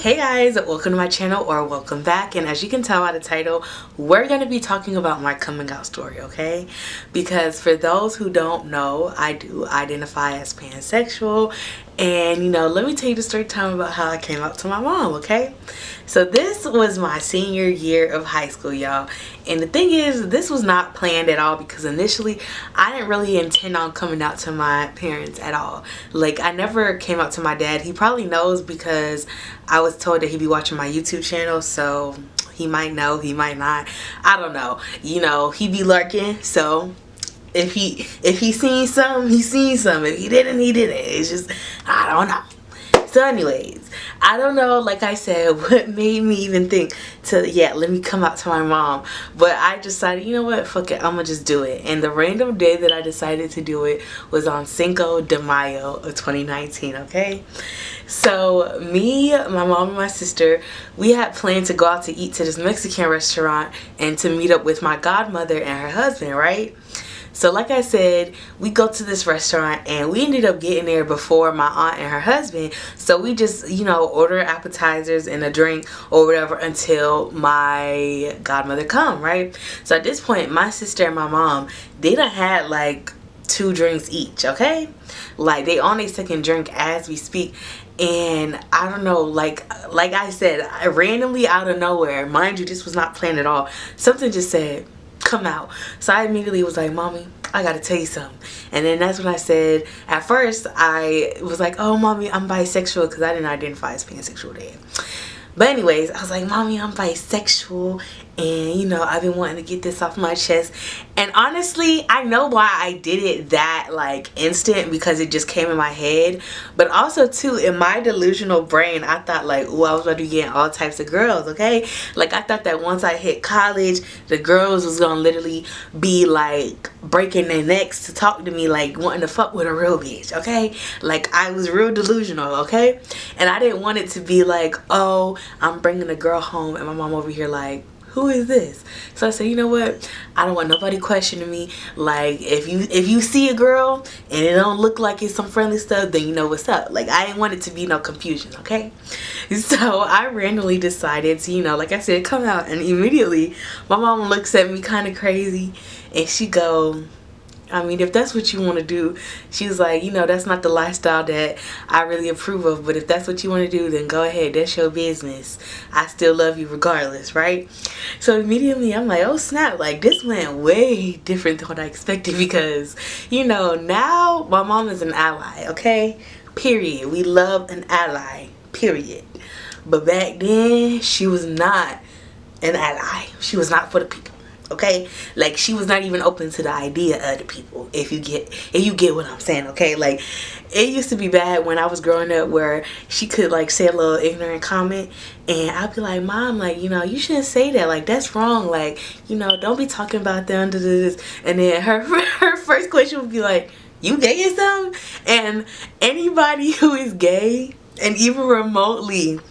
Hey guys, welcome to my channel, or welcome back. And as you can tell by the title, we're going to be talking about my coming out story, okay? Because for those who don't know, I do identify as pansexual. And you know, let me tell you the story time about how I came out to my mom, okay? So this was my senior year of high school, y'all. And the thing is, this was not planned at all, because initially I didn't really intend on coming out to my parents at all. Like, I never came out to my dad. He probably knows because I was told that he'd be watching my YouTube channel, so he might know, he might not. I don't know. You know, he be lurking, so if he seen something, he seen something. If he didn't, he didn't. It's just, I don't know. So anyways, I don't know, like I said, what made me even think to, yeah, let me come out to my mom. But I decided, you know what, fuck it, I'm gonna just do it. And the random day that I decided to do it was on Cinco de Mayo of 2019, okay? So me, my mom, and my sister, we had planned to go out to eat to this Mexican restaurant and to meet up with my godmother and her husband, right? So like I said, we go to this restaurant and we ended up getting there before my aunt and her husband. So we just, you know, order appetizers and a drink or whatever until my godmother come, right? So at this point, my sister and my mom, they done had like 2 drinks each, okay? Like, they on their second drink as we speak. And I don't know, like I said, I randomly out of nowhere, mind you, this was not planned at all, something just said, come out. So I immediately was like, mommy, I gotta tell you something. And then that's when I said, at first I was like, oh mommy, I'm bisexual, because I didn't identify as pansexual then. But anyways, I was like, mommy, I'm bisexual, and you know, I've been wanting to get this off my chest. And honestly, I know why I did it that like instant, because it just came in my head. But also too, in my delusional brain, I thought like, oh, I was about to be getting all types of girls, okay? Like, I thought that once I hit college, the girls was gonna literally be like breaking their necks to talk to me, like wanting to fuck with a real bitch, okay? Like, I was real delusional, okay? And I didn't want it to be like, oh, I'm bringing a girl home and my mom over here like, who is this? So I said, you know what, I don't want nobody questioning me. Like, if you see a girl and it don't look like it's some friendly stuff, then you know what's up. Like, I didn't want it to be no confusion, okay? So I randomly decided to, you know, like I said, come out. And immediately my mom looks at me kind of crazy and she go, I mean, if that's what you want to do, she was like, you know, that's not the lifestyle that I really approve of, but if that's what you want to do, then go ahead, that's your business. I still love you regardless, right? So immediately I'm like, oh snap, like this went way different than what I expected, because, you know, now my mom is an ally, okay? Period. We love an ally, period. But back then, she was not an ally. She was not for the people. Okay, like, she was not even open to the idea of the people, if you get what I'm saying, okay? Like, it used to be bad when I was growing up, where she could like say a little ignorant comment and I'd be like, mom, like, you know, you shouldn't say that, like, that's wrong, like, you know, don't be talking about them, and then her first question would be like, you gay or something? And anybody who is gay and even remotely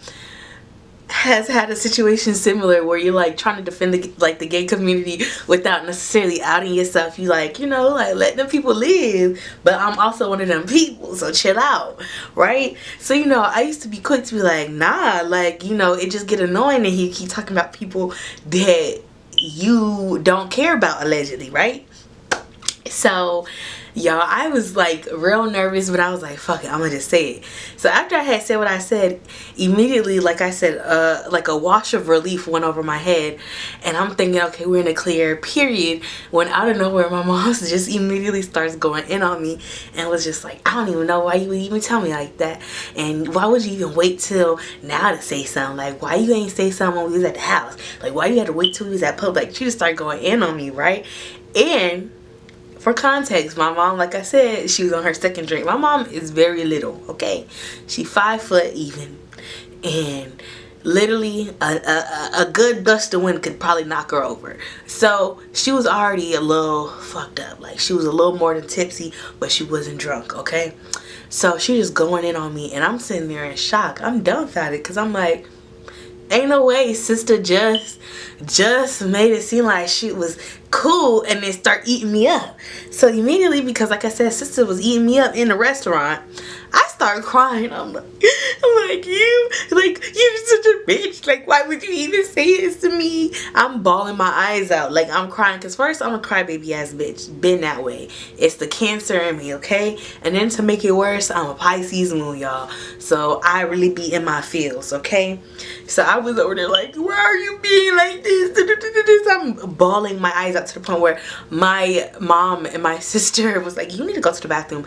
has had a situation similar, where you're like trying to defend the gay community without necessarily outing yourself. You like, you know, like, let them people live, but I'm also one of them people, so chill out, right? So, you know, I used to be quick to be like, nah, like, you know, it just get annoying and he keep talking about people that you don't care about, allegedly, right? So y'all, I was like real nervous, but I was like, fuck it, I'm gonna just say it. So after I had said what I said, immediately, like I said, like a wash of relief went over my head, and I'm thinking, okay, we're in a clear, period, when out of nowhere my mom just immediately starts going in on me and was just like, I don't even know why you would even tell me like that, and why would you even wait till now to say something? Like, why you ain't say something when we was at the house? Like, why you had to wait till we was at public? Like, she just started going in on me, right? And for context, my mom, like I said, she was on her second drink. My mom is very little, okay? She 5 foot even, and literally a good gust of wind could probably knock her over. So she was already a little fucked up. Like, she was a little more than tipsy, but she wasn't drunk, okay? So she just going in on me, and I'm sitting there in shock. I'm dumbfounded, because I'm like, ain't no way sister just made it seem like she was cool and then start eating me up. So immediately, because like I said, sister was eating me up in the restaurant, I started crying. I'm like, you bitch, like why would you even say this to me? I'm bawling my eyes out, like I'm crying, because first I'm a crybaby ass bitch, been that way. It's the Cancer in me, okay? And then to make it worse, I'm a Pisces moon, y'all, so I really be in my feels, okay? So I was over there like, why are you being like this? I'm bawling my eyes out to the point where my mom and my sister was like, you need to go to the bathroom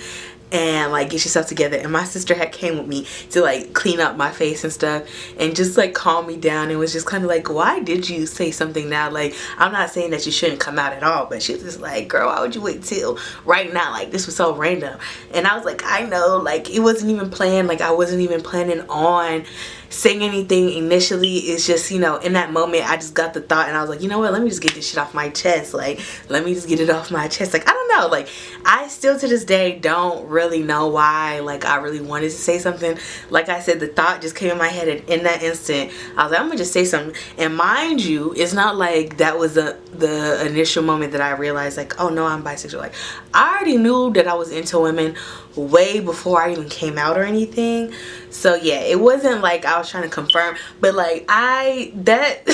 and like get yourself together. And my sister had came with me to like clean up my face and stuff and just like calm me down, and was just kind of like, why did you say something now? Like, I'm not saying that you shouldn't come out at all, but she was just like, girl, why would you wait till right now? Like, this was so random. And I was like, I know, like it wasn't even planned, like I wasn't even planning on saying anything initially. It's just, you know, in that moment I just got the thought and I was like, you know what, let me just get this shit off my chest. Like, let me just get it off my chest. Like, I don't know, like I still to this day don't really know why like I really wanted to say something. Like I said, the thought just came in my head, and in that instant I was like, I'm gonna just say something. And mind you, it's not like that was the initial moment that I realized like, oh no, I'm bisexual. Like, I already knew that I was into women way before I even came out or anything. So yeah, it wasn't like I was trying to confirm, but like that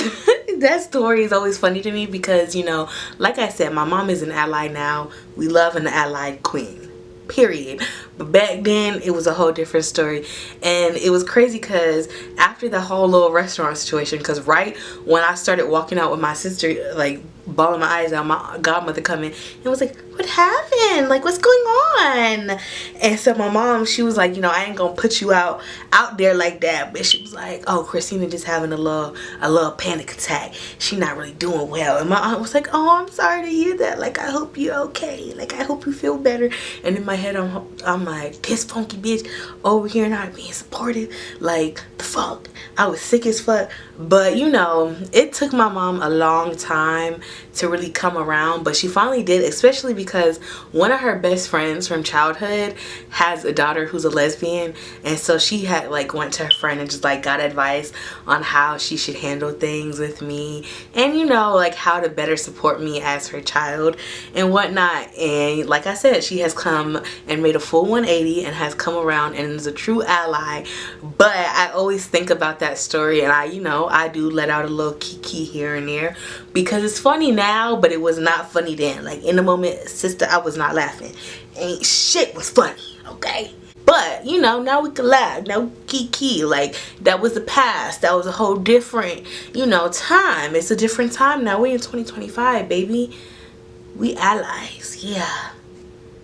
that story is always funny to me because, you know, like I said, my mom is an ally now. We love an allied queen, period. But back then it was a whole different story, and it was crazy because after the whole little restaurant situation, because right when I started walking out with my sister, like bawling my eyes out, my godmother coming and was like, what happened? Like, what's going on? And so my mom, she was like, you know, I ain't gonna put you out there like that. But she was like, oh, Christina just having a little panic attack. She not really doing well. And my aunt was like, oh, I'm sorry to hear that. Like, I hope you're okay. Like, I hope you feel better. And in my head, I'm like, this funky bitch over here not being supportive. Like, the fuck? I was sick as fuck. But, you know, it took my mom a long time to really come around, but she finally did, especially because one of her best friends from childhood has a daughter who's a lesbian, and so she had like went to her friend and just like got advice on how she should handle things with me, and you know, like how to better support me as her child and whatnot. And like I said, she has come and made a full 180 and has come around and is a true ally. But I always think about that story, and I, you know, I do let out a little kiki here and there because it's funny now, but it was not funny then. Like, in the moment, sister, I was not laughing. Ain't shit was funny, okay? But, you know, now we can laugh. Now kiki. Like, that was the past. That was a whole different, you know, time. It's a different time now. We in 2025, baby. We allies. Yeah.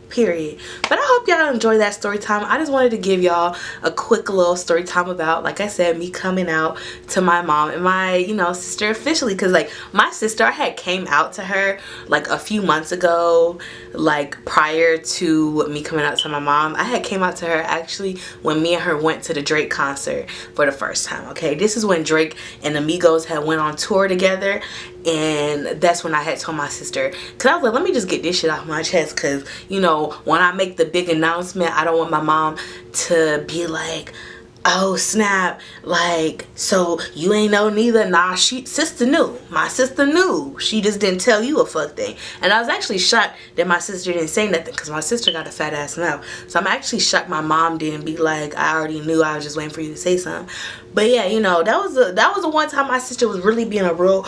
Period. But I hope y'all enjoy that story time. I just wanted to give y'all a quick little story time about, like I said, me coming out to my mom and my, you know, sister officially. Because like my sister, I had came out to her like a few months ago, like prior to me coming out to my mom. I had came out to her actually when me and her went to the Drake concert for the first time. Okay, this is when Drake and Amigos had went on tour together, and that's when I had told my sister, because I was like, let me just get this shit off my chest, because, you know, when I make the big announcement, I don't want my mom to be like, oh snap, like, so you ain't know neither. Nah, sister knew. My sister knew. She just didn't tell you a fuck thing. And I was actually shocked that my sister didn't say nothing, because my sister got a fat ass mouth. So I'm actually shocked my mom didn't be like, I already knew, I was just waiting for you to say something. But yeah, you know, that was the one time my sister was really being a real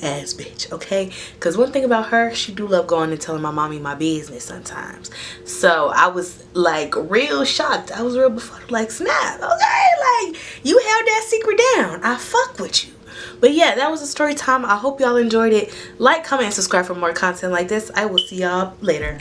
ass bitch, okay? Because one thing about her, she do love going and telling my mommy my business sometimes. So I was like real shocked. I was real befuddled, like, snap, okay? Like, you held that secret down. I fuck with you. But yeah, that was a story time. I hope y'all enjoyed it. Like, comment, and subscribe for more content like this. I will see y'all later.